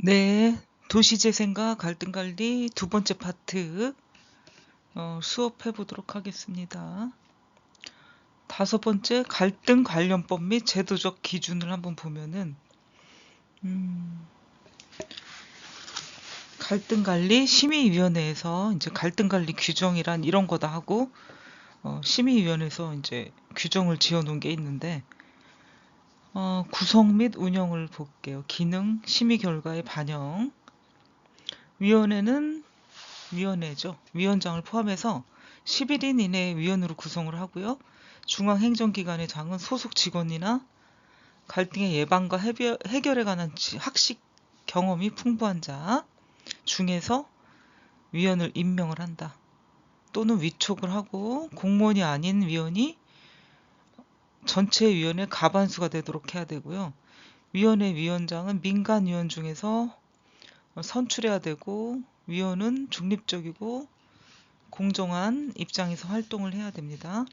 네, 도시재생과 갈등관리 두 번째 파트 수업해 보도록 하겠습니다. 다섯 번째 갈등 관련법 및 제도적 기준을 한번 보면은 갈등관리 심의위원회에서 이제 갈등관리 규정이란 이런 거다 하고 심의위원회에서 이제 규정을 지어놓은 게 있는데 구성 및 운영을 볼게요. 기능, 심의 결과의 반영. 위원회는 위원회죠. 위원장을 포함해서 11인 이내의 위원으로 구성을 하고요. 중앙행정기관의 장은 소속 직원이나 갈등의 예방과 해결에 관한 학식 경험이 풍부한 자 중에서 위원을 임명을 한다. 또는 위촉을 하고 공무원이 아닌 위원이 전체 위원의 과반수가 되도록 해야 되고요. 위원회 위원장은 민간 위원 중에서 선출해야 되고 위원은 중립적이고 공정한 입장에서 활동을 해야 됩니다.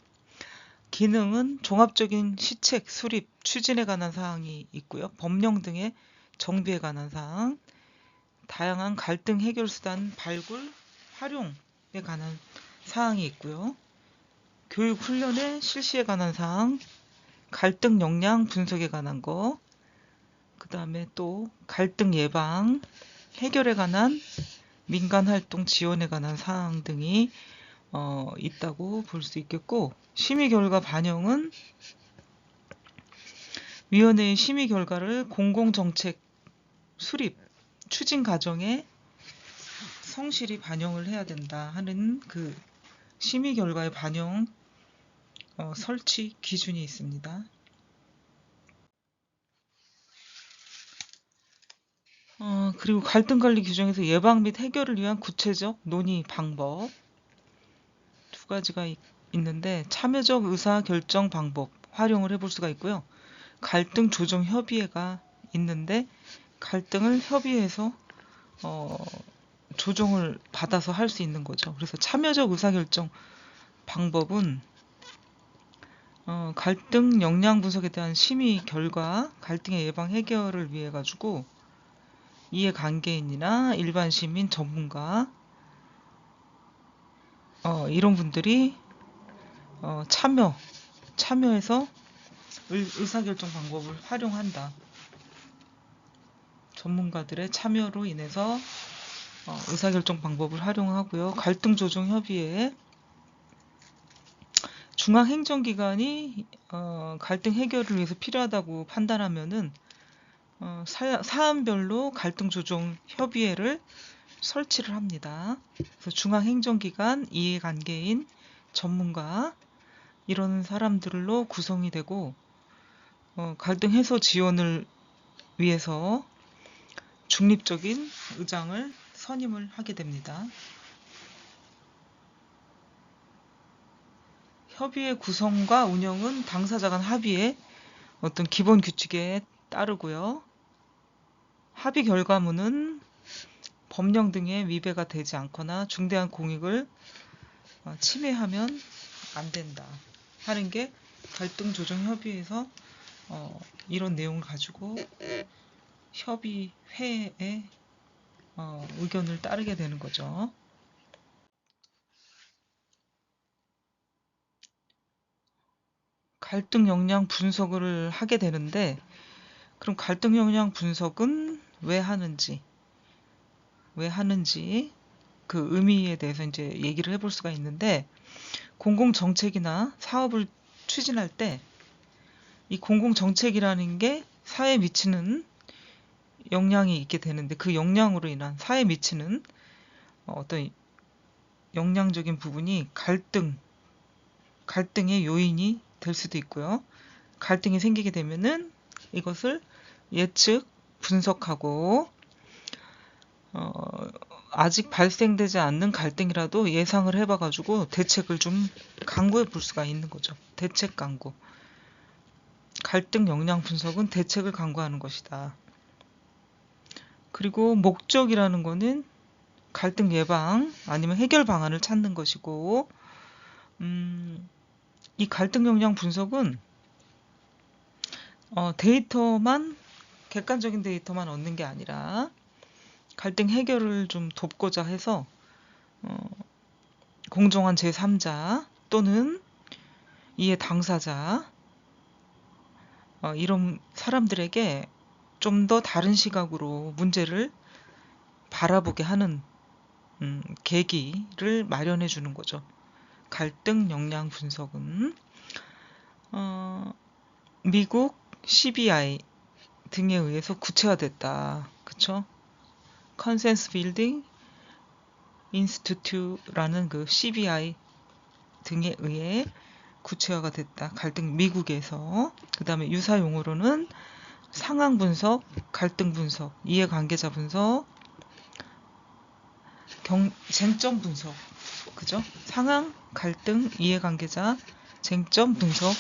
기능은 종합적인 시책, 수립, 추진에 관한 사항이 있고요. 법령 등의 정비에 관한 사항, 다양한 갈등 해결 수단 발굴, 활용에 관한 사항이 있고요. 교육 훈련의 실시에 관한 사항, 갈등 역량 분석에 관한 거, 그 다음에 또 갈등 예방, 해결에 관한 민간 활동 지원에 관한 사항 등이 있다고 볼 수 있겠고, 심의 결과 반영은 위원회의 심의 결과를 공공정책 수립, 추진 과정에 성실히 반영을 해야 된다 하는 그 심의 결과의 반영 설치 기준이 있습니다. 그리고 갈등관리 규정에서 예방 및 해결을 위한 구체적 논의 방법 두 가지가 있는데 참여적 의사결정 방법 활용을 해볼 수가 있고요. 갈등 조정 협의회가 있는데 갈등을 협의해서 조정을 받아서 할 수 있는 거죠. 그래서 참여적 의사결정 방법은 갈등 역량 분석에 대한 심의 결과 갈등의 예방 해결을 위해 가지고 이해관계인이나 일반 시민 전문가 이런 분들이 참여해서 의사결정 방법을 활용한다. 전문가들의 참여로 인해서 의사결정 방법을 활용하고요. 갈등조정협의회 중앙행정기관이 갈등 해결을 위해서 필요하다고 판단하면은 사안별로 갈등조정협의회를 설치를 합니다. 그래서 중앙행정기관, 이해관계인, 전문가 이런 사람들로 구성이 되고 갈등 해소 지원을 위해서 중립적인 의장을 선임을 하게 됩니다. 협의회 구성과 운영은 당사자 간 합의의 어떤 기본 규칙에 따르고요. 합의 결과문은 법령 등에 위배가 되지 않거나 중대한 공익을 침해하면 안 된다 하는 게 갈등조정협의회에서 이런 내용을 가지고 협의회의 의견을 따르게 되는 거죠. 갈등 역량 분석을 하게 되는데 그럼 갈등 역량 분석은 왜 하는지 그 의미에 대해서 이제 얘기를 해볼 수가 있는데 공공 정책이나 사업을 추진할 때 이 공공 정책이라는 게 사회에 미치는 영향이 있게 되는데 그 영향으로 인한 사회에 미치는 어떤 영향적인 부분이 갈등의 요인이 될 수도 있고요. 갈등이 생기게 되면은 이것을 예측, 분석하고 아직 발생되지 않는 갈등이라도 예상을 해봐가지고 대책을 좀 강구해 볼 수가 있는 거죠. 대책 강구. 갈등 역량 분석은 대책을 강구하는 것이다. 그리고 목적이라는 거는 갈등 예방 아니면 해결 방안을 찾는 것이고 이 갈등 역량 분석은 객관적인 데이터만 얻는 게 아니라 갈등 해결을 좀 돕고자 해서 공정한 제3자 또는 이해 당사자 이런 사람들에게 좀 더 다른 시각으로 문제를 바라보게 하는 계기를 마련해 주는 거죠. 갈등 역량 분석은 미국 CBI 등에 의해서 구체화됐다. 그쵸? 컨센스 빌딩 인스티튜라는 그 CBI 등에 의해 구체화가 됐다. 갈등 미국에서. 그 다음에 유사 용어로는 상황 분석, 갈등 분석, 이해관계자 분석, 쟁점 분석. 그죠? 상황, 갈등, 이해관계자, 쟁점 분석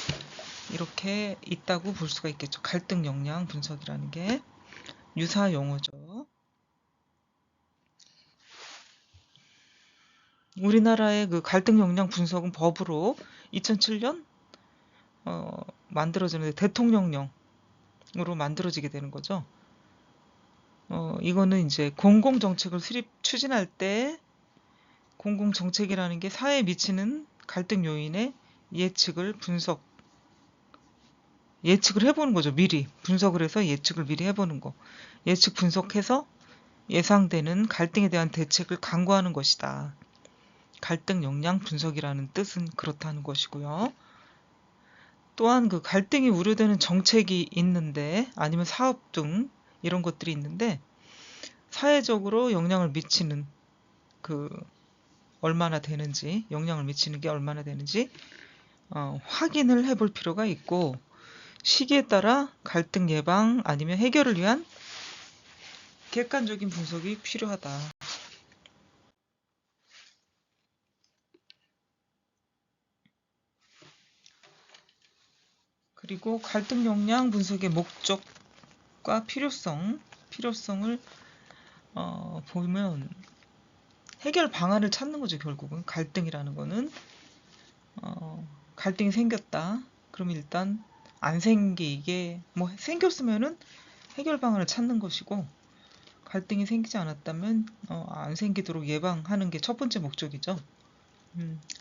이렇게 있다고 볼 수가 있겠죠. 갈등 역량 분석이라는 게 유사 용어죠. 우리나라의 그 갈등 역량 분석은 법으로 2007년 만들어지는데 대통령령으로 만들어지게 되는 거죠. 이거는 이제 공공정책을 추진할 때 공공정책이라는 게 사회에 미치는 갈등 요인의 예측을 해보는 거죠. 미리 분석을 해서 예측을 미리 해보는 거. 예측 분석해서 예상되는 갈등에 대한 대책을 강구하는 것이다. 갈등 역량 분석이라는 뜻은 그렇다는 것이고요. 또한 그 갈등이 우려되는 정책이 있는데 아니면 사업 등 이런 것들이 있는데 사회적으로 영향을 미치는 그 얼마나 되는지 영향을 미치는 게 얼마나 되는지 확인을 해볼 필요가 있고 시기에 따라 갈등 예방 아니면 해결을 위한 객관적인 분석이 필요하다. 그리고 갈등 역량 분석의 목적과 필요성을 보면 해결 방안을 찾는 거죠. 결국은 갈등이라는 거는 갈등이 생겼다. 그럼 일단 안 생기게 뭐 생겼으면은 해결 방안을 찾는 것이고 갈등이 생기지 않았다면 안 생기도록 예방하는 게 첫 번째 목적이죠.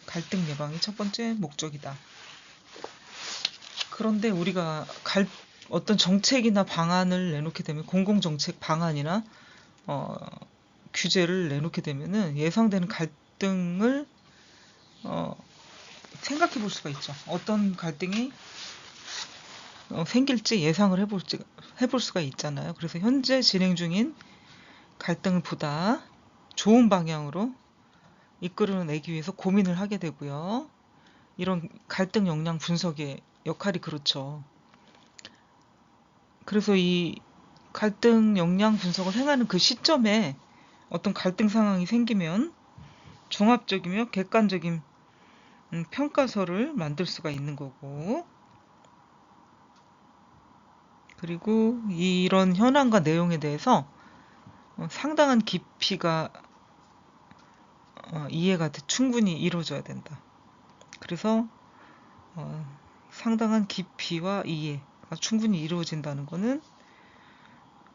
갈등 예방이 첫 번째 목적이다. 그런데 우리가 어떤 정책이나 방안을 내놓게 되면 공공정책 방안이나 규제를 내놓게 되면은 예상되는 갈등을 생각해 볼 수가 있죠. 어떤 갈등이 생길지 예상을 해볼 수가 있잖아요. 그래서 현재 진행 중인 갈등을 보다 좋은 방향으로 이끌어내기 위해서 고민을 하게 되고요. 이런 갈등 역량 분석의 역할이 그렇죠. 그래서 이 갈등 역량 분석을 행하는 그 시점에 어떤 갈등 상황이 생기면 종합적이며 객관적인 평가서를 만들 수가 있는 거고 그리고 이런 현황과 내용에 대해서 상당한 깊이가 이해가 충분히 이루어져야 된다. 그래서 상당한 깊이와 이해가 충분히 이루어진다는 것은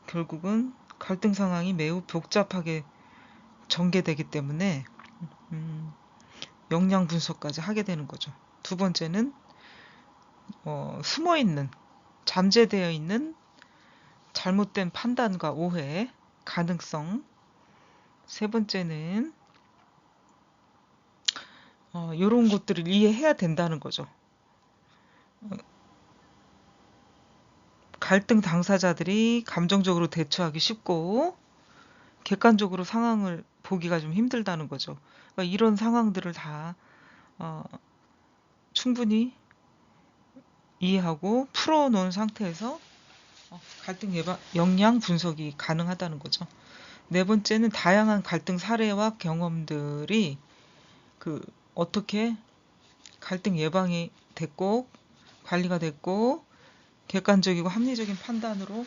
결국은 갈등 상황이 매우 복잡하게 전개되기 때문에 역량 분석까지 하게 되는 거죠. 두 번째는 숨어있는 잠재되어 있는 잘못된 판단과 오해, 가능성. 세 번째는 이런 것들을 이해해야 된다는 거죠. 갈등 당사자들이 감정적으로 대처하기 쉽고 객관적으로 상황을 보기가 좀 힘들다는 거죠. 그러니까 이런 상황들을 다 충분히 이해하고 풀어놓은 상태에서 갈등 예방 역량 분석이 가능하다는 거죠. 네 번째는 다양한 갈등 사례와 경험들이 어떻게 갈등 예방이 됐고 관리가 됐고 객관적이고 합리적인 판단으로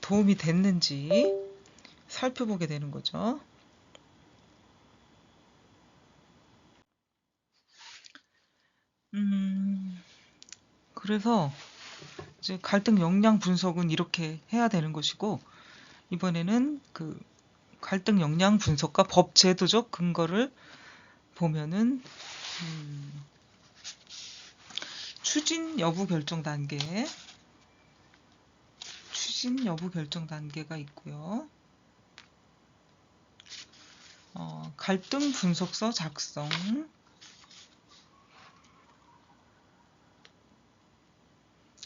도움이 됐는지 살펴보게 되는 거죠. 그래서 이제 갈등 역량 분석은 이렇게 해야 되는 것이고 이번에는 그 갈등 역량 분석과 법 제도적 근거를 보면은 추진 여부 결정 단계가 있고요. 갈등 분석서 작성,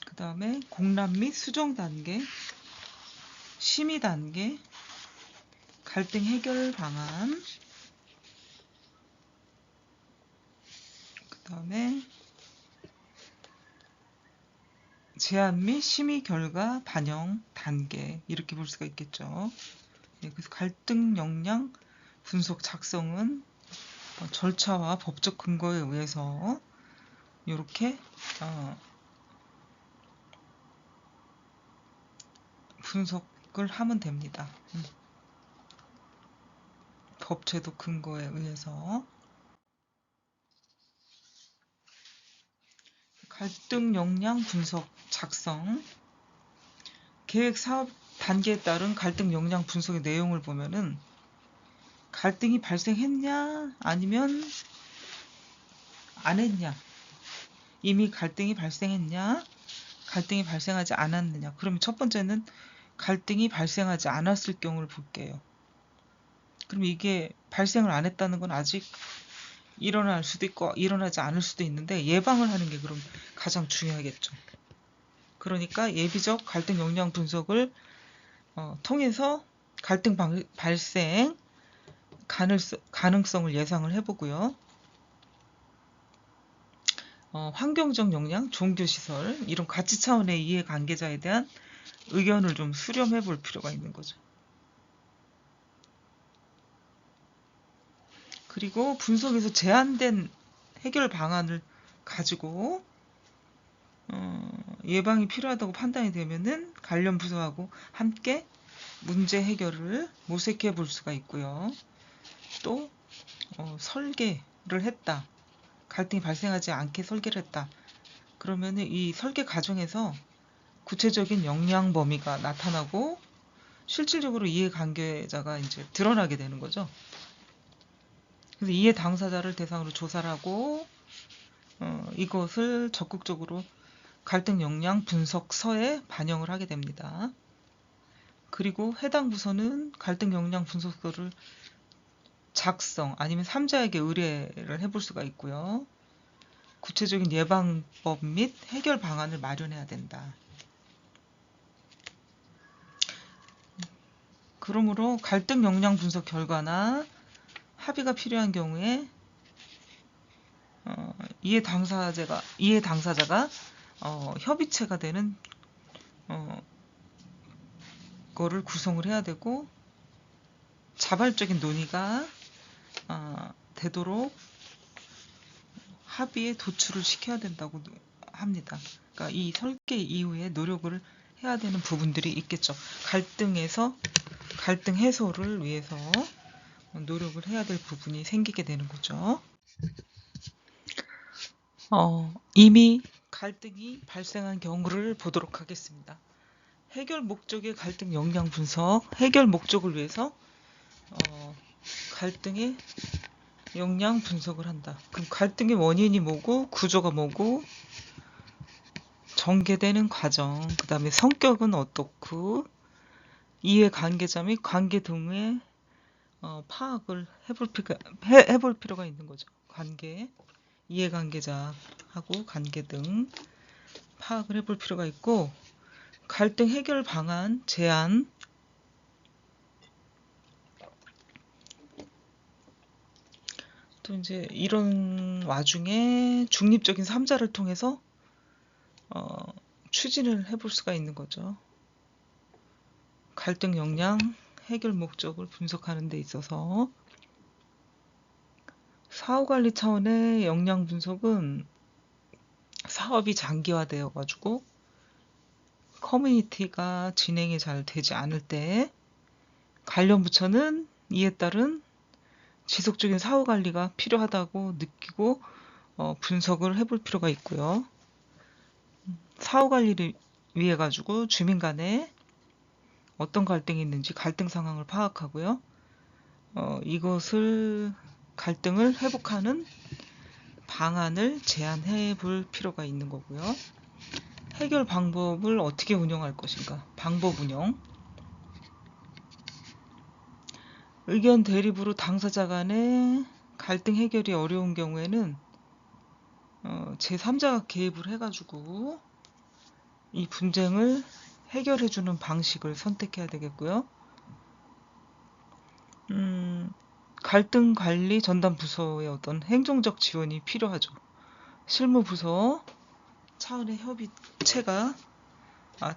그 다음에 공람 및 수정 단계, 심의 단계, 갈등 해결 방안, 그 다음에 제안 및 심의 결과 반영 단계, 이렇게 볼 수가 있겠죠. 네, 그래서 갈등 역량 분석 작성은 절차와 법적 근거에 의해서 이렇게 분석을 하면 됩니다. 법 제도 근거에 의해서. 갈등 역량 분석 작성, 계획 사업 단계에 따른 갈등 역량 분석의 내용을 보면은 갈등이 발생했냐 아니면 안 했냐, 이미 갈등이 발생했냐, 갈등이 발생하지 않았느냐. 그러면 첫 번째는 갈등이 발생하지 않았을 경우를 볼게요. 그럼 이게 발생을 안 했다는 건 아직 일어날 수도 있고 일어나지 않을 수도 있는데 예방을 하는 게 그럼 가장 중요하겠죠. 그러니까 예비적 갈등 역량 분석을 통해서 갈등 발생 가능성을 예상을 해보고요. 환경적 역량, 종교시설, 이런 가치 차원의 이해관계자에 대한 의견을 좀 수렴해 볼 필요가 있는 거죠. 그리고 분석에서 제안된 해결 방안을 가지고 예방이 필요하다고 판단이 되면은 관련 부서하고 함께 문제 해결을 모색해 볼 수가 있고요. 또 설계를 했다. 갈등이 발생하지 않게 설계를 했다. 그러면 이 설계 과정에서 구체적인 역량 범위가 나타나고 실질적으로 이해관계자가 이제 드러나게 되는 거죠. 그래서 이해 당사자를 대상으로 조사를 하고 이것을 적극적으로 갈등 역량 분석서에 반영을 하게 됩니다. 그리고 해당 부서는 갈등 역량 분석서를 작성 아니면 3자에게 의뢰를 해볼 수가 있고요. 구체적인 예방법 및 해결 방안을 마련해야 된다. 그러므로 갈등 역량 분석 결과나 합의가 필요한 경우에 이해 당사자가 협의체가 되는 거를 구성을 해야 되고 자발적인 논의가 되도록 합의에 도출을 시켜야 된다고 합니다. 그러니까 이 설계 이후에 노력을 해야 되는 부분들이 있겠죠. 갈등 해소를 위해서 노력을 해야 될 부분이 생기게 되는 거죠. 이미 갈등이 발생한 경우를 보도록 하겠습니다. 해결 목적의 갈등 역량 분석, 해결 목적을 위해서 갈등의 역량 분석을 한다. 그럼 갈등의 원인이 뭐고, 구조가 뭐고, 전개되는 과정, 그 다음에 성격은 어떻고, 이해관계자 및 관계 등의 파악을 해볼 필요가 있는 거죠. 이해관계자하고 관계 등 파악을 해볼 필요가 있고, 갈등 해결 방안 제안, 또 이제 이런 와중에 중립적인 3자를 통해서 추진을 해볼 수가 있는 거죠. 갈등 역량 해결 목적을 분석하는 데 있어서 사후관리 차원의 역량 분석은 사업이 장기화되어 가지고 커뮤니티가 진행이 잘 되지 않을 때 관련 부처는 이에 따른 지속적인 사후관리가 필요하다고 느끼고 분석을 해볼 필요가 있고요. 사후관리를 위해 가지고 주민 간에 어떤 갈등이 있는지 갈등 상황을 파악하고요. 이것을 갈등을 회복하는 방안을 제안해 볼 필요가 있는 거고요. 해결 방법을 어떻게 운영할 것인가? 방법 운영. 의견 대립으로 당사자 간의 갈등 해결이 어려운 경우에는 제3자가 개입을 해가지고 이 분쟁을 해결해주는 방식을 선택해야 되겠고요. 갈등 관리 전담 부서의 어떤 행정적 지원이 필요하죠. 실무 부서 차원의 협의체가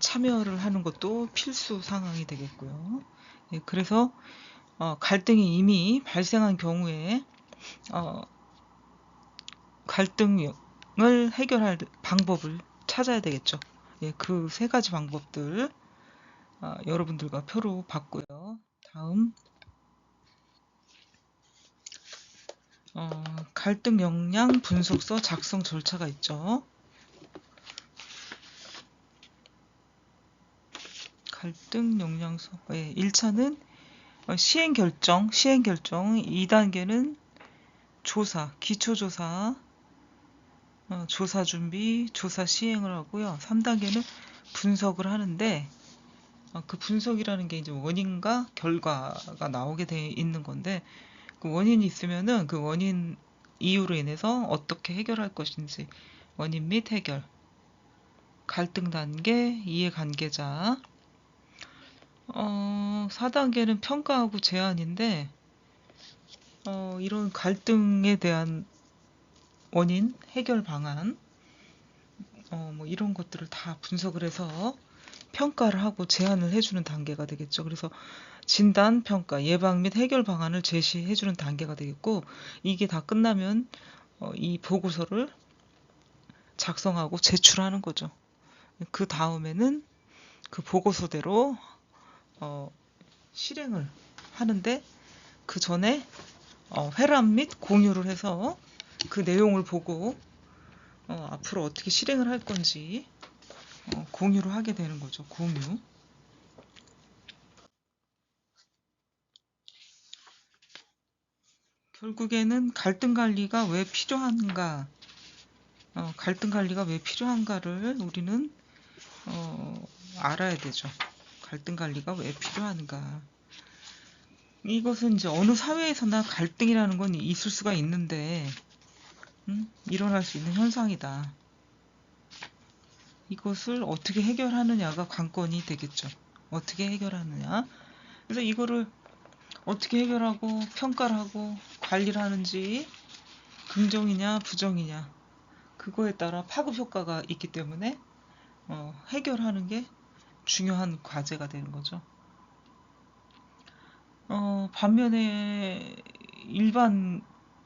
참여를 하는 것도 필수 상황이 되겠고요. 예, 그래서 갈등이 이미 발생한 경우에 갈등을 해결할 방법을 찾아야 되겠죠. 예, 그 세 가지 방법들 여러분들과 표로 봤고요. 다음 갈등 역량 분석서 작성 절차가 있죠. 갈등 역량서 1차는 시행 결정, 2단계는 조사, 기초조사, 조사 준비, 조사 시행을 하고요. 3단계는 분석을 하는데 그 분석이라는 게 이제 원인과 결과가 나오게 돼 있는 건데 그 원인이 있으면은 그 원인 이유로 인해서 어떻게 해결할 것인지 원인 및 해결, 갈등 단계, 이해관계자 4단계는 평가하고 제안인데 이런 갈등에 대한 원인, 해결 방안 뭐 이런 것들을 다 분석을 해서 평가를 하고 제안을 해주는 단계가 되겠죠. 그래서 진단, 평가, 예방 및 해결 방안을 제시해주는 단계가 되겠고 이게 다 끝나면 이 보고서를 작성하고 제출하는 거죠. 그 다음에는 그 보고서대로 실행을 하는데 그 전에 회람 및 공유를 해서 그 내용을 보고 앞으로 어떻게 실행을 할 건지 공유를 하게 되는 거죠. 공유. 결국에는 갈등 관리가 왜 필요한가, 갈등 관리가 왜 필요한가를 우리는 알아야 되죠. 갈등 관리가 왜 필요한가. 이것은 이제 어느 사회에서나 갈등이라는 건 있을 수가 있는데, 일어날 수 있는 현상이다. 이것을 어떻게 해결하느냐가 관건이 되겠죠. 어떻게 해결하느냐. 그래서 이거를 어떻게 해결하고 평가를 하고 관리를 하는지 긍정이냐 부정이냐 그거에 따라 파급 효과가 있기 때문에 해결하는 게 중요한 과제가 되는 거죠. 반면에 일반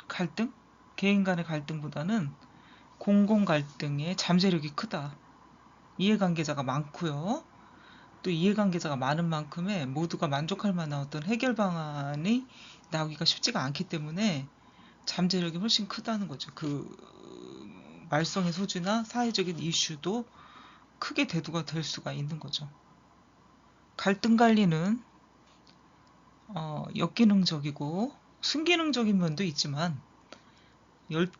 갈등, 개인 간의 갈등보다는 공공 갈등의 잠재력이 크다. 이해관계자가 많고요. 또 이해관계자가 많은 만큼에 모두가 만족할 만한 어떤 해결 방안이 나오기가 쉽지가 않기 때문에 잠재력이 훨씬 크다는 거죠. 그 말썽의 소지나 사회적인 이슈도 크게 대두가 될 수가 있는 거죠. 갈등 관리는 역기능적이고 순기능적인 면도 있지만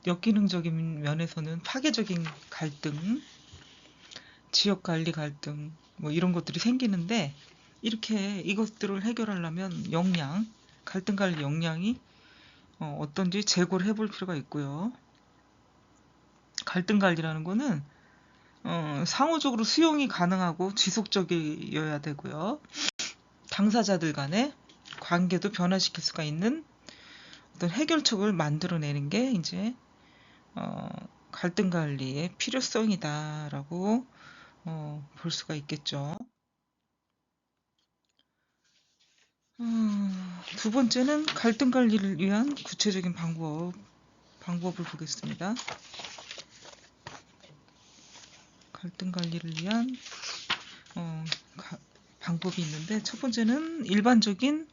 역기능적인 면에서는 파괴적인 갈등, 지역관리 갈등 뭐 이런 것들이 생기는데 이렇게 이것들을 해결하려면 역량, 갈등 관리 역량이 어떤지 재고를 해볼 필요가 있고요. 갈등 관리라는 거는 상호적으로 수용이 가능하고 지속적이어야 되고요. 당사자들 간의 관계도 변화시킬 수가 있는 어떤 해결책을 만들어내는 게 이제 갈등 관리의 필요성이다라고 볼 수가 있겠죠. 두 번째는 갈등 관리를 위한 구체적인 방법을 보겠습니다. 갈등 관리를 위한 방법이 있는데 첫 번째는 일반적인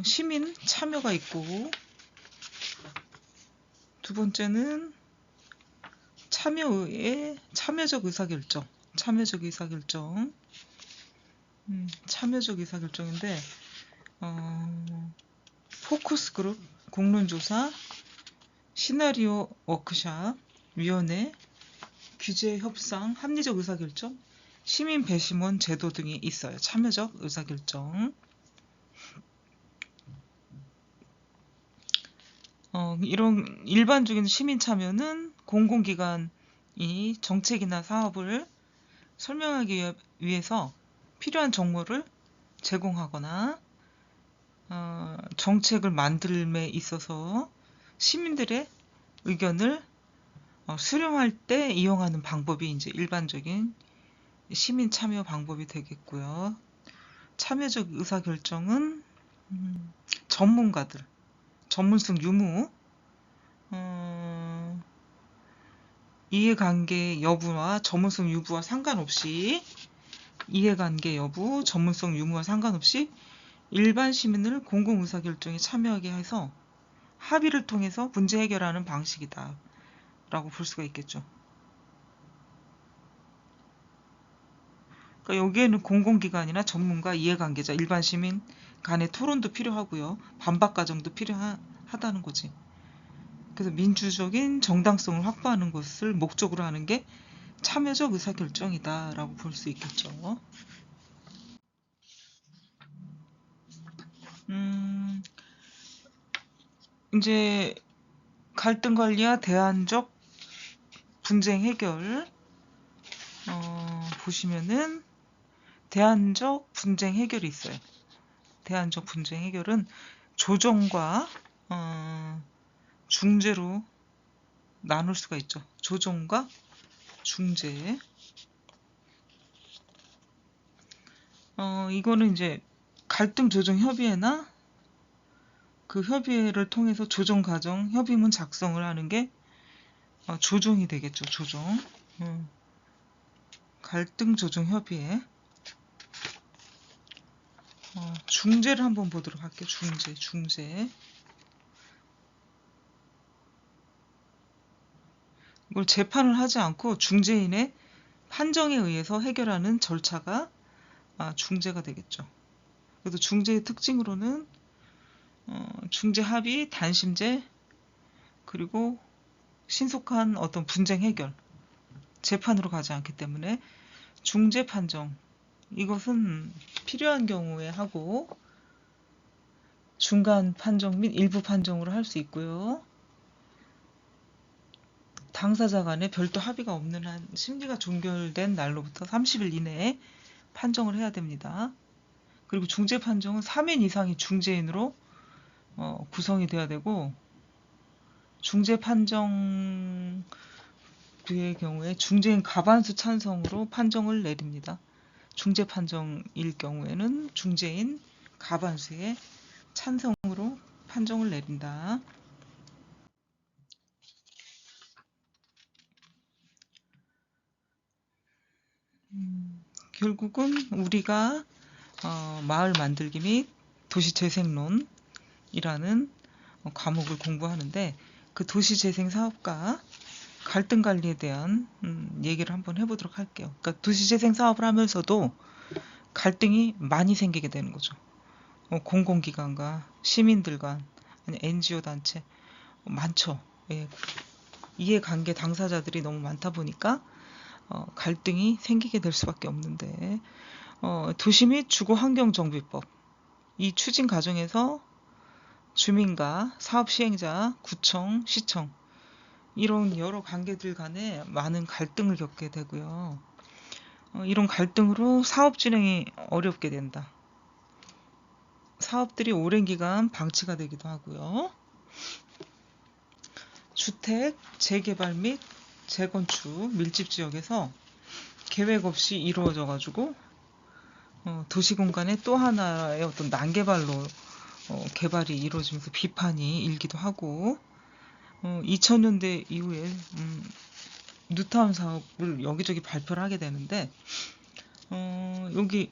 시민 참여가 있고 두 번째는 참여적 의사결정 참여적 의사결정인데 포커스 그룹, 공론조사, 시나리오 워크샵, 위원회, 규제 협상, 합리적 의사결정, 시민 배심원 제도 등이 있어요. 참여적 의사결정. 이런 일반적인 시민 참여는 공공기관이 정책이나 사업을 설명하기 위해서 필요한 정보를 제공하거나 정책을 만들음에 있어서 시민들의 의견을 수렴할 때 이용하는 방법이 이제 일반적인 시민 참여 방법이 되겠고요. 참여적 의사결정은 전문가들, 전문성 유무, 이해관계 여부와 전문성 유무와 상관없이 이해관계 여부, 전문성 유무와 상관없이 일반 시민을 공공의사결정에 참여하게 해서 합의를 통해서 문제 해결하는 방식이다 라고 볼 수가 있겠죠. 그러니까 여기에는 공공기관이나 전문가, 이해관계자, 일반 시민 간의 토론도 필요하고요. 반박 과정도 필요하다는 거지. 그래서 민주적인 정당성을 확보하는 것을 목적으로 하는 게 참여적 의사결정이다 라고 볼 수 있겠죠. 이제 갈등 관리와 대안적 분쟁 해결 보시면은 대안적 분쟁 해결이 있어요. 대안적 분쟁 해결은 조정과 중재로 나눌 수가 있죠. 조정과 중재. 이거는 이제 갈등 조정 협의회나 그 협의회를 통해서 조정 과정 협의문 작성을 하는 게 조정이 되겠죠. 조정. 갈등 조정 협의회. 중재를 한번 보도록 할게요. 중재. 이걸 재판을 하지 않고 중재인의 판정에 의해서 해결하는 절차가 중재가 되겠죠. 그래서 중재의 특징으로는 중재 합의, 단심제, 그리고 신속한 어떤 분쟁 해결, 재판으로 가지 않기 때문에 중재 판정, 이것은 필요한 경우에 하고 중간 판정 및 일부 판정으로 할 수 있고요. 당사자 간에 별도 합의가 없는 한 심리가 종결된 날로부터 30일 이내에 판정을 해야 됩니다. 그리고 중재 판정은 3인 이상이 중재인으로 구성이 돼야 되고, 중재 판정의 경우에 중재인 과반수 찬성으로 판정을 내립니다. 중재 판정일 경우에는 중재인 과반수의 찬성으로 판정을 내린다. 결국은 우리가 마을 만들기 및 도시재생론이라는 과목을 공부하는데, 그 도시재생 사업과 갈등 관리에 대한 얘기를 한번 해보도록 할게요. 그러니까 도시재생 사업을 하면서도 갈등이 많이 생기게 되는 거죠. 공공기관과 시민들 간, 아니 NGO 단체 많죠. 예. 이해관계 당사자들이 너무 많다 보니까 갈등이 생기게 될 수밖에 없는데, 도시 및 주거환경정비법, 이 추진 과정에서 주민과 사업 시행자, 구청, 시청, 이런 여러 관계들 간에 많은 갈등을 겪게 되고요. 이런 갈등으로 사업 진행이 어렵게 된다. 사업들이 오랜 기간 방치가 되기도 하고요. 주택, 재개발 및 재건축, 밀집 지역에서 계획 없이 이루어져 가지고 도시 공간의 또 하나의 어떤 난개발로 개발이 이루어지면서 비판이 일기도 하고, 2000년대 이후에 뉴타운 사업을 여기저기 발표를 하게 되는데, 여기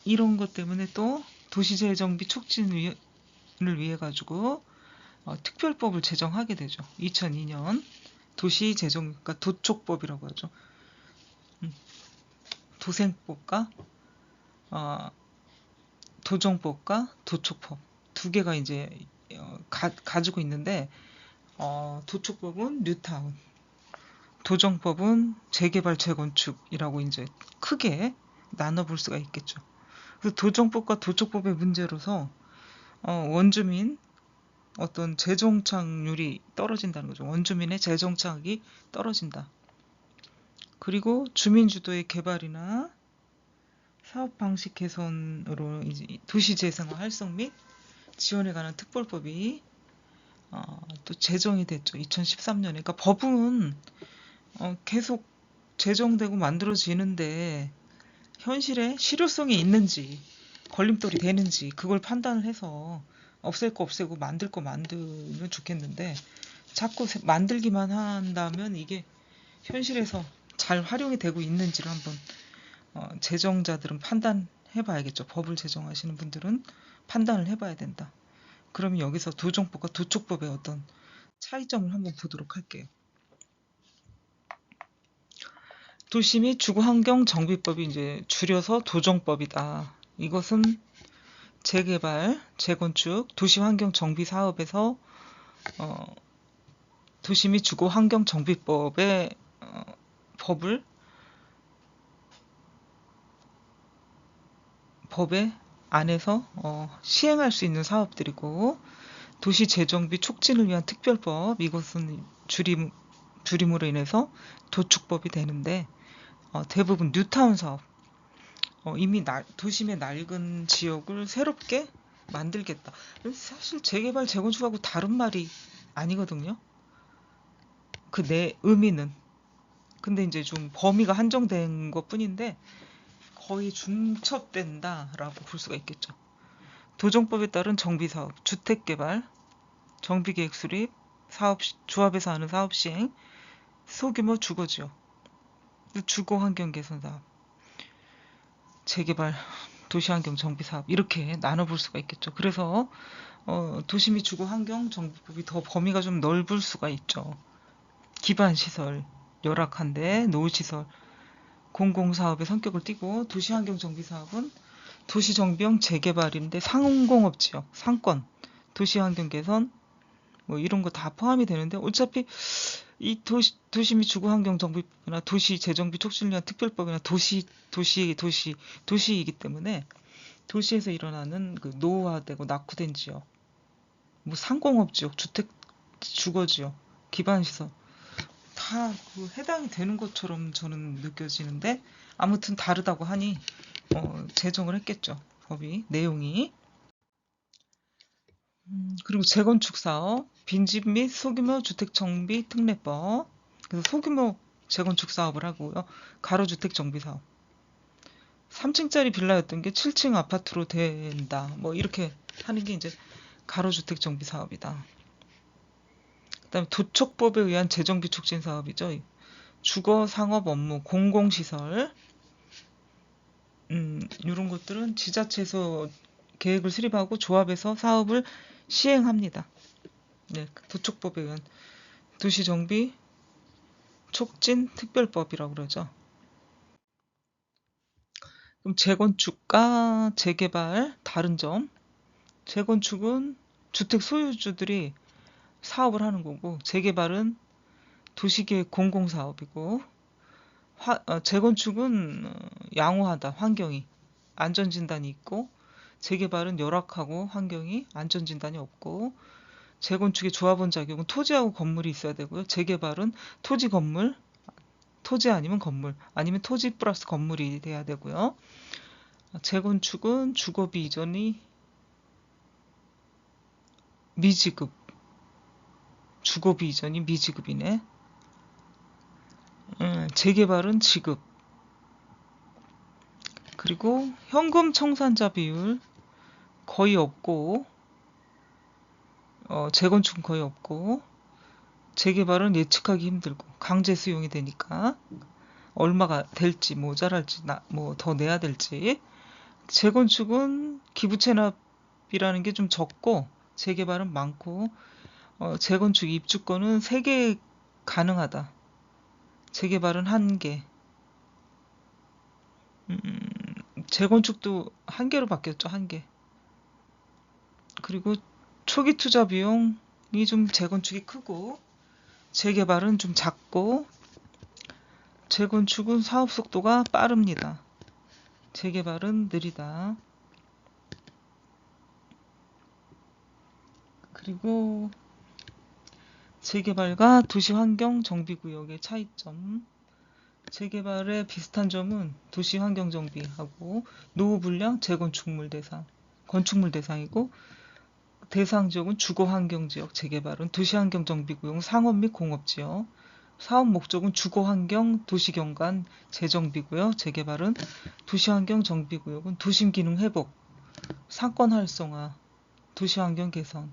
이런 것 때문에 또 도시재정비 촉진을 위해 가지고 특별법을 제정하게 되죠. 2002년 도시재정, 그러니까 도촉법이라고 하죠. 도생법과 어, 도정법과 도촉법 두 개가 이제 가지고 있는데 도촉법은 뉴타운, 도정법은 재개발 재건축이라고 이제 크게 나눠볼 수가 있겠죠. 그래서 도정법과 도촉법의 문제로서 원주민 어떤 재정착률이 떨어진다는 거죠. 원주민의 재정착이 떨어진다. 그리고 주민주도의 개발이나 사업 방식 개선으로 이제 도시 재생화 활성 및 지원에 관한 특별법이 또 제정이 됐죠. 2013년에. 그러니까 법은 계속 제정되고 만들어지는데 현실에 실효성이 있는지 걸림돌이 되는지 그걸 판단을 해서 없앨 거 없애고 만들 거 만들면 좋겠는데 자꾸 만들기만 한다면 이게 현실에서 잘 활용이 되고 있는지를 한번 제정자들은 판단해 봐야겠죠. 법을 제정하시는 분들은 판단을 해봐야 된다. 그러면 여기서 도정법과 도촉법의 어떤 차이점을 한번 보도록 할게요. 도시 및 주거환경 정비법이 이제 줄여서 도정법이다. 이것은 재개발, 재건축, 도시환경 정비 사업에서 도시 및 주거환경 정비법의 법에 안에서 시행할 수 있는 사업들이고 도시 재정비 촉진을 위한 특별법 이것은 줄임으로 인해서 도축법이 되는데 대부분 뉴타운 사업 이미 도심의 낡은 지역을 새롭게 만들겠다. 사실 재개발 재건축하고 다른 말이 아니거든요. 그 내 의미는. 근데 이제 좀 범위가 한정된 것 뿐인데 거의 중첩된다라고 볼 수가 있겠죠. 도정법에 따른 정비사업, 주택개발, 정비계획 수립, 조합에서 하는 사업 시행, 소규모 주거지역, 주거환경 개선 사업, 재개발, 도시환경 정비사업 이렇게 나눠볼 수가 있겠죠. 그래서 도시 및 주거환경 정비법이 더 범위가 좀 넓을 수가 있죠. 기반시설, 열악한데 노후시설, 공공사업의 성격을 띠고 도시환경 정비사업은 도시정비형 재개발인데 상공업지역, 상권, 도시환경 개선 뭐 이런 거 다 포함이 되는데 어차피 이 도시 및 주거환경 정비법이나 도시 재정비 촉진을 위한 특별법이나 도시이기 때문에 도시에서 일어나는 그 노후화되고 낙후된 지역, 뭐 상공업지역, 주거지역, 기반시설 다 그 해당이 되는 것처럼 저는 느껴지는데 아무튼 다르다고 하니 제정을 했겠죠. 법이 내용이. 그리고 재건축 사업, 빈집 및 소규모 주택 정비 특례법. 그래서 소규모 재건축 사업을 하고요. 가로주택 정비 사업. 3층짜리 빌라였던 게 7층 아파트로 된다. 뭐 이렇게 하는 게 이제 가로주택 정비 사업이다. 그다음에 도촉법에 의한 재정비 촉진 사업이죠. 주거 상업 업무, 공공시설 이런 것들은 지자체에서 계획을 수립하고 조합에서 사업을 시행합니다. 네, 도촉법에 의한 도시정비 촉진 특별법이라고 그러죠. 그럼 재건축과 재개발 다른 점. 재건축은 주택 소유주들이 사업을 하는 거고 재개발은 도시계획 공공사업이고 재건축은 양호하다. 환경이 안전진단이 있고 재개발은 열악하고 환경이 안전진단이 없고 재건축의 조합원 자격은 토지하고 건물이 있어야 되고요. 재개발은 토지 건물, 토지 아니면 건물, 아니면 토지 플러스 건물이 돼야 되고요. 재건축은 주거비 이전이 미지급, 주거비 이전이 미지급이네. 재개발은 지급. 그리고 현금 청산자 비율 거의 없고 재건축은 거의 없고 재개발은 예측하기 힘들고 강제 수용이 되니까 얼마가 될지 모자랄지 뭐 더 내야 될지 재건축은 기부 체납이라는 게 좀 적고 재개발은 많고 재건축 입주권은 3개 가능하다. 재개발은 1개. 재건축도 한 개로 바뀌었죠. 한 개. 그리고 초기 투자 비용이 좀 재건축이 크고 재개발은 좀 작고 재건축은 사업 속도가 빠릅니다. 재개발은 느리다. 그리고 재개발과 도시환경정비구역의 차이점. 재개발의 비슷한 점은 도시환경정비하고 노후불량 재건축물 대상, 건축물 대상이고 대상 지역은 주거환경지역, 재개발은 도시환경정비구역, 상업 및 공업지역. 사업 목적은 주거환경, 도시경관, 재정비고요. 재개발은 도시환경정비구역은 도심기능 회복, 상권 활성화, 도시환경 개선.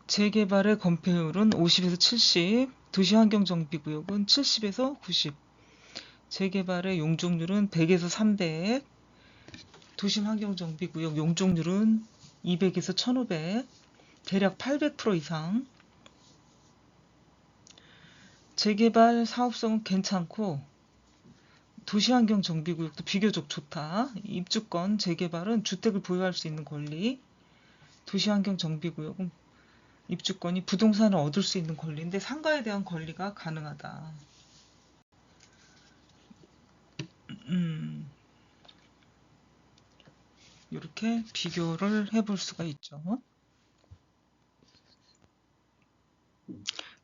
재개발의 건폐율은 50에서 70, 도시환경정비구역은 70에서 90. 재개발의 용적률은 100에서 300, 도시환경정비구역 용적률은 200에서 1500, 대략 800% 이상. 재개발 사업성은 괜찮고 도시환경정비구역도 비교적 좋다. 입주권, 재개발은 주택을 보유할 수 있는 권리, 도시환경정비구역은 입주권이 부동산을 얻을 수 있는 권리인데 상가에 대한 권리가 가능하다. 이렇게 비교를 해볼 수가 있죠.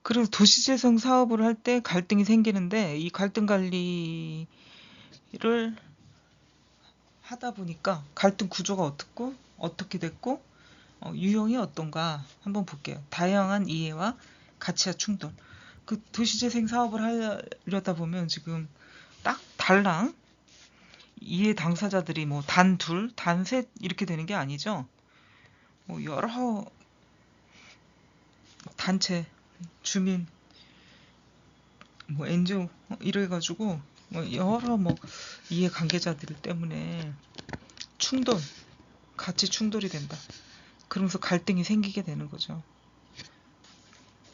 그리고 도시재생 사업을 할 때 갈등이 생기는데 이 갈등 관리를 하다 보니까 갈등 구조가 어떻게 됐고 유형이 어떤가 한번 볼게요. 다양한 이해와 가치와 충돌. 그 도시재생 사업을 하려다 보면 지금 딱 달랑 이해 당사자들이 뭐 단 둘, 단 셋 이렇게 되는 게 아니죠. 뭐 여러 단체, 주민, 뭐 NGO 이래가지고 뭐 여러 뭐 이해 관계자들 때문에 충돌, 가치 충돌이 된다. 그러면서 갈등이 생기게 되는 거죠.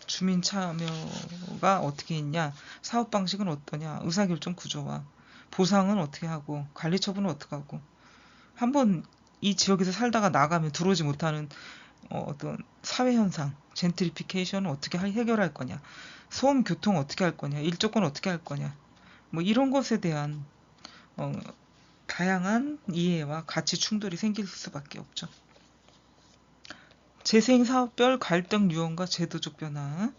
주민 참여가 어떻게 있냐, 사업 방식은 어떠냐, 의사결정 구조와 보상은 어떻게 하고 관리 처분은 어떻게 하고 한번 이 지역에서 살다가 나가면 들어오지 못하는 어떤 사회 현상, 젠트리피케이션을 어떻게 해결할 거냐, 소음 교통 어떻게 할 거냐, 일조권 어떻게 할 거냐, 뭐 이런 것에 대한 다양한 이해와 가치 충돌이 생길 수밖에 없죠. 재생 사업별 갈등 유형과 제도적 변화.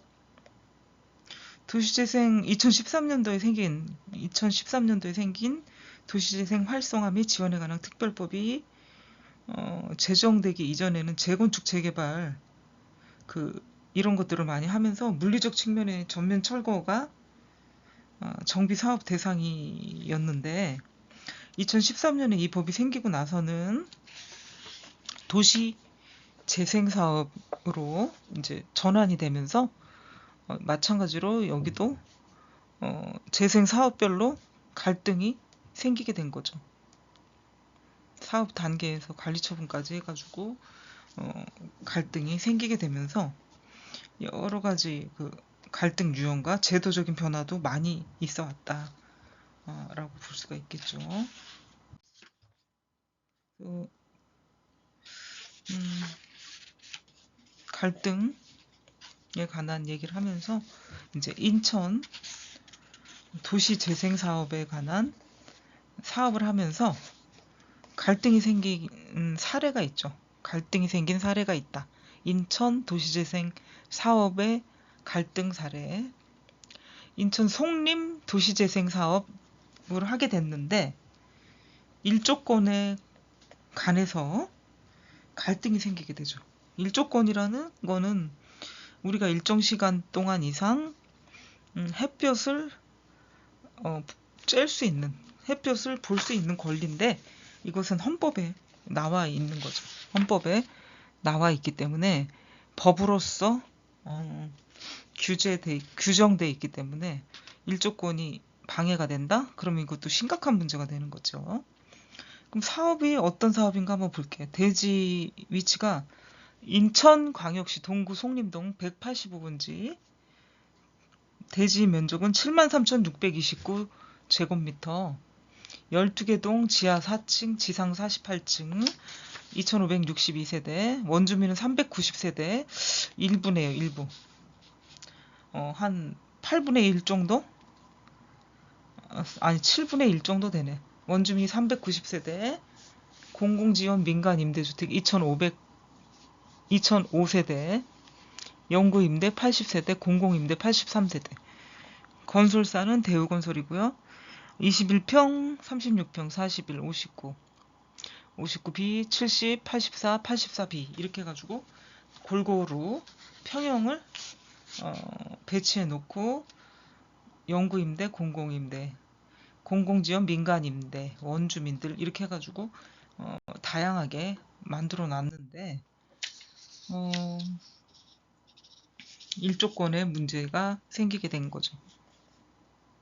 도시재생 2013년도에 생긴 도시재생 활성화 및 지원에 관한 특별법이 제정되기 이전에는 재건축 재개발 이런 것들을 많이 하면서 물리적 측면의 전면 철거가 정비 사업 대상이었는데 2013년에 이 법이 생기고 나서는 도시 재생 사업으로 이제 전환이 되면서 마찬가지로 여기도 재생 사업별로 갈등이 생기게 된 거죠. 사업 단계에서 관리 처분까지 해가지고 갈등이 생기게 되면서 여러 가지 갈등 유형과 제도적인 변화도 많이 있어 왔다 라고 볼 수가 있겠죠. 갈등에 관한 얘기를 하면서 이제 인천 도시 재생 사업에 관한 사업을 하면서 갈등이 생긴 사례가 있죠. 갈등이 생긴 사례가 있다. 인천 도시재생 사업의 갈등 사례. 인천 송림 도시재생 사업을 하게 됐는데 일조권에 관해서 갈등이 생기게 되죠. 일조권이라는 거는 우리가 일정 시간 동안 이상 햇볕을 쬐을 수 있는, 햇볕을 볼 수 있는 권리인데 이것은 헌법에 나와 있는 거죠. 헌법에 나와 있기 때문에 법으로서 규정돼 있기 때문에 일조권이 방해가 된다? 그러면 이것도 심각한 문제가 되는 거죠. 그럼 사업이 어떤 사업인가 한번 볼게요. 대지 위치가 인천광역시 동구 송림동 185번지, 대지 면적은 73,629제곱미터, 12개 동 지하 4층, 지상 48층, 2562세대, 원주민은 390세대, 일부네요, 일부. 한 8분의 1 정도? 아니, 7분의 1 정도 되네. 원주민이 390세대, 공공지원 민간 임대주택 2005세대, 영구임대 80세대, 공공임대 83세대. 건설사는 대우건설이고요. 21평, 36평, 41, 59. 59B, 70, 84, 84B 이렇게 해가지고 골고루 평형을 배치해 놓고 영구임대, 공공임대, 공공지원 민간임대, 원주민들 이렇게 해가지고 다양하게 만들어 놨는데 일조권에 문제가 생기게 된 거죠.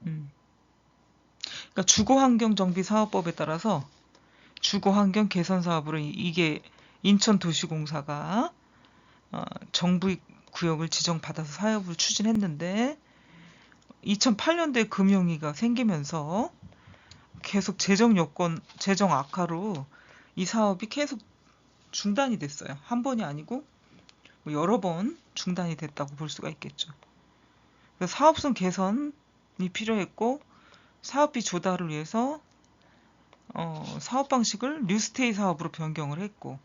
그러니까 주거환경정비사업법에 따라서 주거환경 개선 사업으로 이게 인천도시공사가 정부 구역을 지정받아서 사업을 추진했는데 2008년도에 금융위기가 생기면서 계속 재정 악화로 이 사업이 계속 중단이 됐어요. 한 번이 아니고 뭐 여러 번 중단이 됐다고 볼 수가 있겠죠. 그래서 사업성 개선이 필요했고 사업비 조달을 위해서 사업 방식을 뉴스테이 사업으로 변경을 했고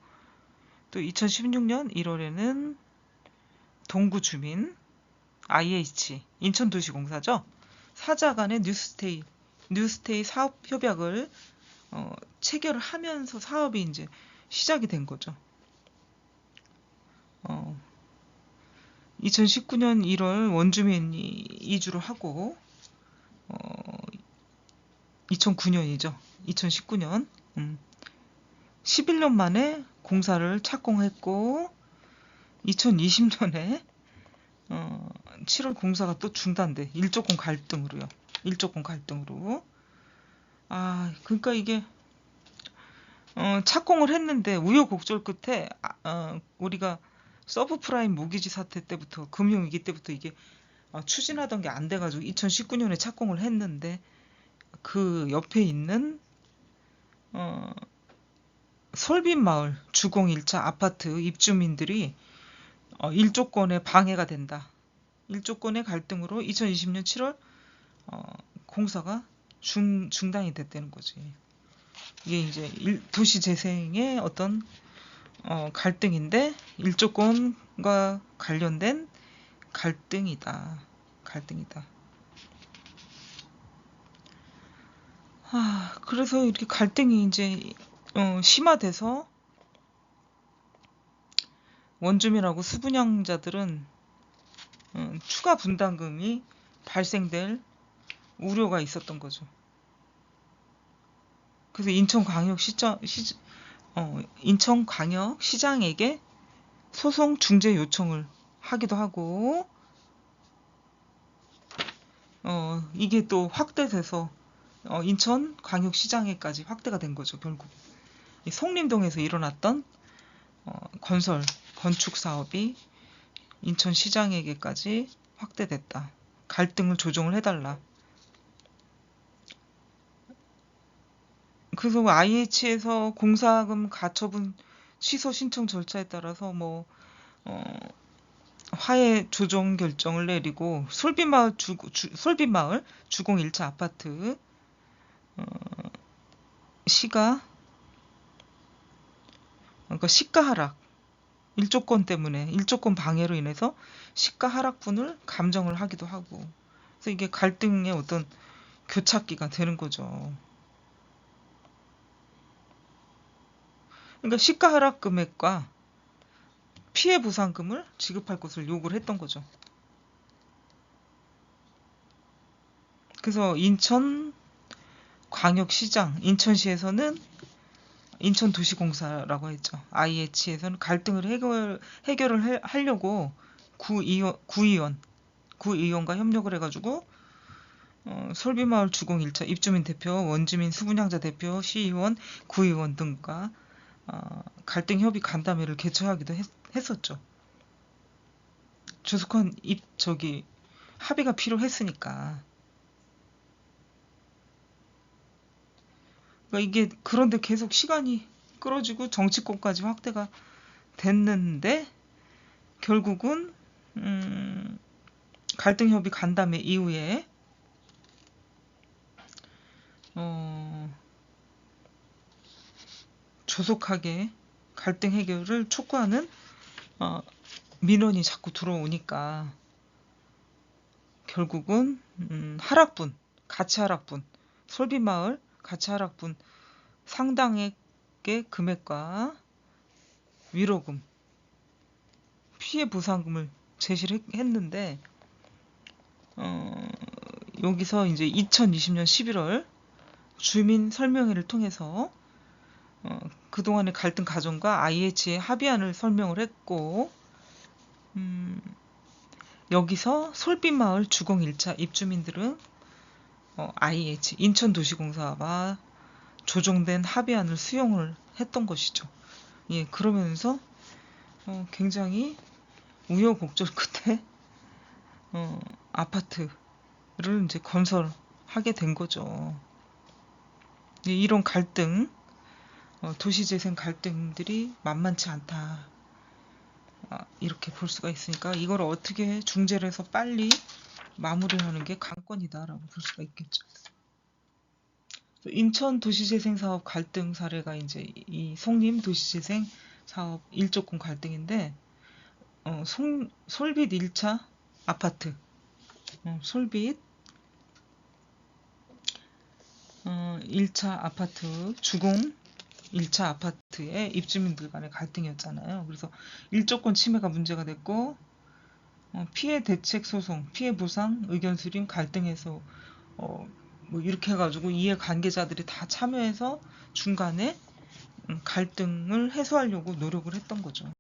또 2016년 1월에는 동구 주민 IH 인천도시공사죠. 사자 간의 뉴스테이 사업 협약을 체결을 하면서 사업이 이제 시작이 된 거죠. 2019년 1월 원주민이 이주를 하고 2009년이죠. 2019년 11년 만에 공사를 착공했고 2020년에 7월 공사가 또 중단돼. 일조권 갈등으로요. 그러니까 이게 착공을 했는데 우여곡절 끝에 우리가 서브프라임 모기지 사태 때부터 금융위기 때부터 이게 추진하던 게 안 돼가지고 2019년에 착공을 했는데 그 옆에 있는 설빈마을 주공 1차 아파트 입주민들이 일조권에 방해가 된다. 일조권의 갈등으로 2020년 7월 공사가 중단이 됐다는 거지. 이게 이제 도시 재생의 어떤 갈등인데 일조권과 관련된 갈등이다. 그래서 이렇게 갈등이 이제 심화돼서 원주민하고 수분양자들은 추가 분담금이 발생될 우려가 있었던 거죠. 그래서 인천광역시장에게 소송 중재 요청을 하기도 하고 이게 또 확대돼서 인천광역시장에까지 확대가 된 거죠. 결국 이 성림동에서 일어났던 건축 사업이 인천시장에게까지 확대됐다. 갈등을 조정을 해달라. 그래서 IH에서 공사금 가처분 취소 신청 절차에 따라서 화해 조정 결정을 내리고 솔빈마을 주공 1차 아파트 시가 그러니까 시가 하락 일조권 방해로 인해서 시가 하락분을 감정을 하기도 하고 그래서 이게 갈등의 어떤 교착기가 되는 거죠. 그러니까 시가 하락 금액과 피해 보상금을 지급할 것을 요구를 했던 거죠. 그래서 인천시에서는 인천도시공사라고 했죠. IH에서는 갈등을 해결을 하려고 구의원과 협력을 해가지고 솔비마을 주공 1차 입주민 대표, 원주민 수분양자 대표, 시의원, 구의원 등과 갈등 협의 간담회를 개최하기도 했었죠. 조속한 합의가 필요했으니까. 그러니까 이게 그런데 계속 시간이 끌어지고 정치권까지 확대가 됐는데 결국은 갈등 협의 간담회 이후에 조속하게 갈등 해결을 촉구하는 민원이 자꾸 들어오니까 결국은 하락분, 가치 하락분, 솔빛마을 가치 하락분 상당의 금액과 위로금, 피해 보상금을 제시를 했는데 여기서 이제 2020년 11월 주민 설명회를 통해서 그동안의 갈등 가정과 IH의 합의안을 설명을 했고 여기서 솔빛마을 주공 1차 입주민들은 IH 인천도시공사와 조정된 합의안을 수용을 했던 것이죠. 예, 그러면서 굉장히 우여곡절 끝에 아파트를 이제 건설하게 된 거죠. 예, 이런 갈등, 도시재생 갈등들이 만만치 않다. 이렇게 볼 수가 있으니까 이걸 어떻게 중재를 해서 빨리 마무리하는 게 관건이다라고 볼 수가 있겠죠. 인천 도시재생 사업 갈등 사례가 이제 이 송림 도시재생 사업 1조권 갈등인데 솔빛 1차 아파트 솔빛 1차 아파트 주공 1차 아파트의 입주민들 간의 갈등이었잖아요. 그래서 1조권 침해가 문제가 됐고 피해 대책 소송, 피해 보상, 의견 수렴, 갈등 해소 뭐 이렇게 해가지고 이해 관계자들이 다 참여해서 중간에 갈등을 해소하려고 노력을 했던 거죠.